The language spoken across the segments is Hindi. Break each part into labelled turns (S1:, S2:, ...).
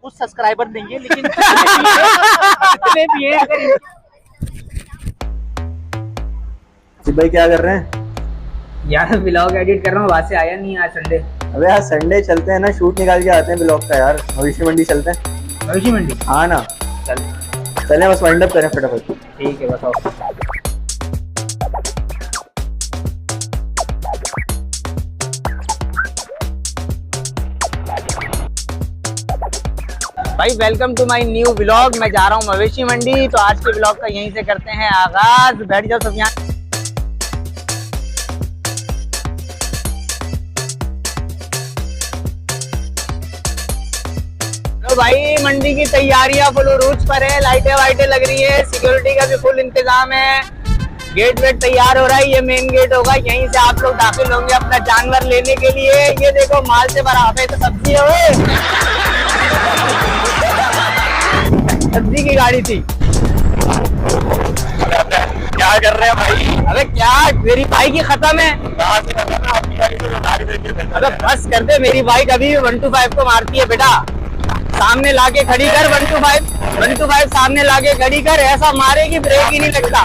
S1: कुछ सब्सक्राइबर देंगे, लेकिन इतने भी हैं अगर।
S2: भाई क्या कर रहे हैं
S3: यार? व्लॉग एडिट कर रहा हूँ, वहां से आया नहीं आज संडे।
S2: अबे यार संडे चलते हैं ना, शूट निकाल के आते हैं ब्लॉग का यार। भविष्य मंडी चलते हैं।
S3: भविष्य मंडी?
S2: हाँ ना, चले बस वाइंड अप करें फटाफट।
S3: ठीक है बताओ। भाई welcome to my new vlog. मैं जा रहा हूँ मवेशी मंडी, तो आज के व्लॉग का यहीं से करते हैं आगाज। बैठ जाओ सुफियान। तो भाई मंडी की तैयारियां फुल उरूज पर है, लाइटें वाइटें लग रही है, सिक्योरिटी का भी फुल इंतजाम है, गेट वेट तैयार हो रहा है। ये मेन गेट होगा, यहीं से आप लोग दाखिल होंगे अपना जानवर लेने के लिए। ये देखो माल से भरा है, तो सब्जी है, सब्जी की गाड़ी थी।
S2: क्या कर रहे हैं भाई?
S3: अबे क्या, मेरी बाइक ही खत्म है। अबे बस कर दे, मेरी बाइक अभी 125 को मारती है बेटा। सामने लाके खड़ी कर 125 सामने लाके खड़ी कर, ऐसा मारेगी ब्रेक ही नहीं लगता।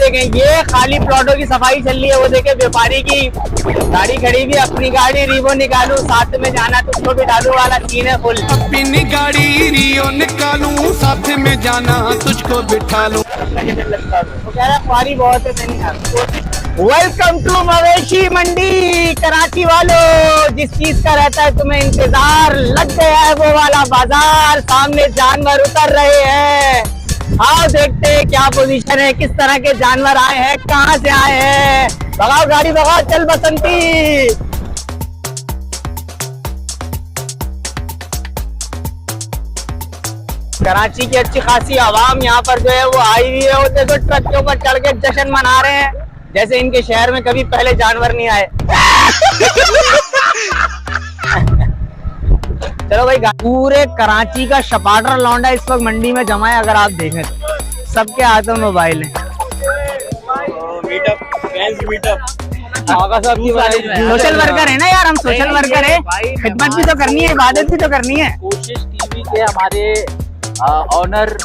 S3: देखें ये खाली प्लॉटों की सफाई चल रही है, वो देखे व्यापारी की गाड़ी खड़ी भी, अपनी गाड़ी रिवो निकालू, साथ में जाना तुझको भी डालू वाला सीन है फुल।
S4: अपनी गाड़ी रियो निकालू, साथ में जाना तुझको बिठा लूं।
S3: वो कह रहा ख्वारी बहुत है, नहीं। वेलकम टू मवेशी मंडी कराची वालों। जिस चीज का रहता है तुम्हें इंतजार, लग गया है वो वाला बाजार। सामने जानवर उतर रहे हैं, आओ देखते हैं क्या पोजीशन है, किस तरह के जानवर आए हैं, कहाँ से आए हैं। भगाओ गाड़ी भगाओ, चल बसंती। कराची की अच्छी खासी आवाम यहाँ पर जो है वो आई हुई है। वो देखो ट्रक के ऊपर चढ़ के जश्न मना रहे हैं, जैसे इनके शहर में कभी पहले जानवर नहीं आए। चलो भाई, पूरे कराची का शपाटर लौंडा इस वक्त मंडी में जमा है। अगर आप देखें तो सबके हाथों में मोबाइल है। सोशल वर्कर है ना यार, हम सोशल वर्कर है। खिदमत भी तो करनी है, इबादत भी तो करनी है।
S1: कोशिश टीवी के हमारे ऑनर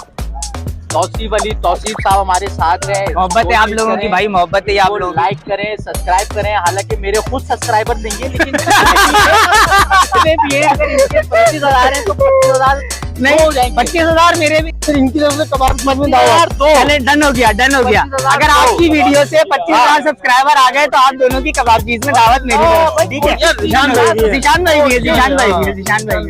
S1: तौसीफ साहब हमारे साथ हैं।
S3: मोहब्बत है आप लोगों की भाई, मोहब्बत है आप लोग।
S1: लाइक करें, सब्सक्राइब करें। हालांकि मेरे खुद सब्सक्राइबर देंगे, लेकिन इतने भी हैं अगर इनके 25,000 है तो 25,000
S3: नहीं, 25,000 मेरे भी। इनकी तरफ से कबाब में चले, डन हो गया, डन हो गया। अगर आपकी वीडियो से 25,000 सब्सक्राइबर आ गए तो आप दोनों की कबाब चीज में दावत मेरी तरफ से, ठीक है? जिशान भाई भी है,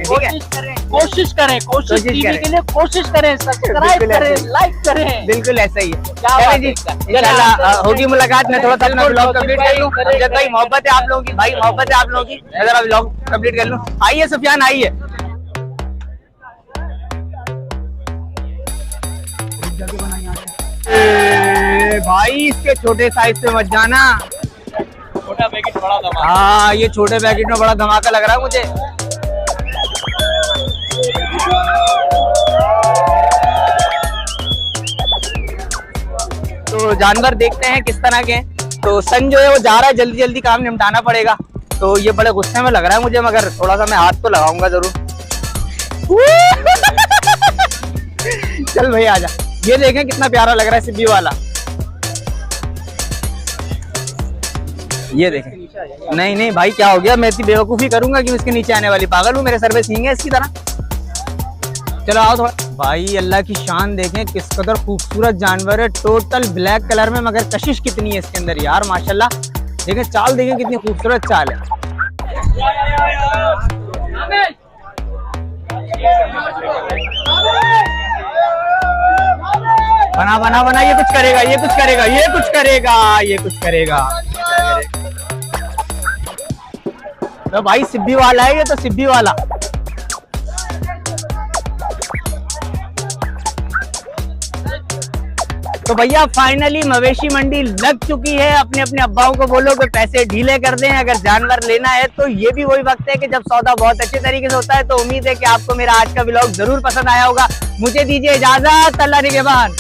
S3: ठीक है?
S1: कोशिश करें, कोशिश टीवी के लिए कोशिश करें, सब्सक्राइब करें, लाइक करें।
S3: बिल्कुल ऐसा ही है जी। इंशाल्लाह होगी मुलाकात। मैं थोड़ा सा अपना ब्लॉग कंप्लीट कर लूँ। अमजद भाई मोहब्बत है आप लोगों की, भाई मोहब्बत है आप लोगों की। मैं जरा ब्लॉग कंप्लीट कर लूँ। आइए सुफियान आइए। भाई इसके छोटे साइज पे मत जाना,
S1: छोटा पैकेट बड़ा धमाका।
S3: हाँ ये छोटे पैकेट में बड़ा धमाका लग रहा है मुझे। तो जानवर देखते हैं किस तरह के हैं। तो सन जो है वो जा रहा है, जल्दी जल्दी काम निपटाना पड़ेगा। तो ये बड़े गुस्से में लग रहा है मुझे, मगर थोड़ा सा मैं हाथ तो लगाऊंगा जरूर। चल भाई आजा। ये देखें कितना प्यारा लग रहा है सिब्बी वाला। ये देखें। नहीं भाई क्या हो गया, मैं इतनी बेवकूफी करूंगा कि इसके नीचे आने वाली? पागल हूँ, मेरे सर पे सींग है इसकी तरह। चलो आओ थोड़ा। भाई अल्लाह की शान देखें, किस कदर खूबसूरत जानवर है। टोटल ब्लैक कलर में, मगर कशिश कितनी है इसके अंदर यार, माशाल्लाह। देखें चाल, देखें कितनी खूबसूरत चाल है। बना बना बना, ये कुछ करेगा, ये कुछ करेगा, ये कुछ करेगा, ये कुछ करेगा। तो भाई सिब्बी वाला है ये, तो सिब्बी वाला। तो भैया फाइनली मवेशी मंडी लग चुकी है। अपने अपने अब्बाओं को बोलो कि पैसे ढीले कर दें अगर जानवर लेना है। तो ये भी वही वक्त है कि जब सौदा बहुत अच्छे तरीके से होता है। तो उम्मीद है कि आपको मेरा आज का व्लॉग जरूर पसंद आया होगा। मुझे दीजिए इजाजत, अल्लाह निगहबान।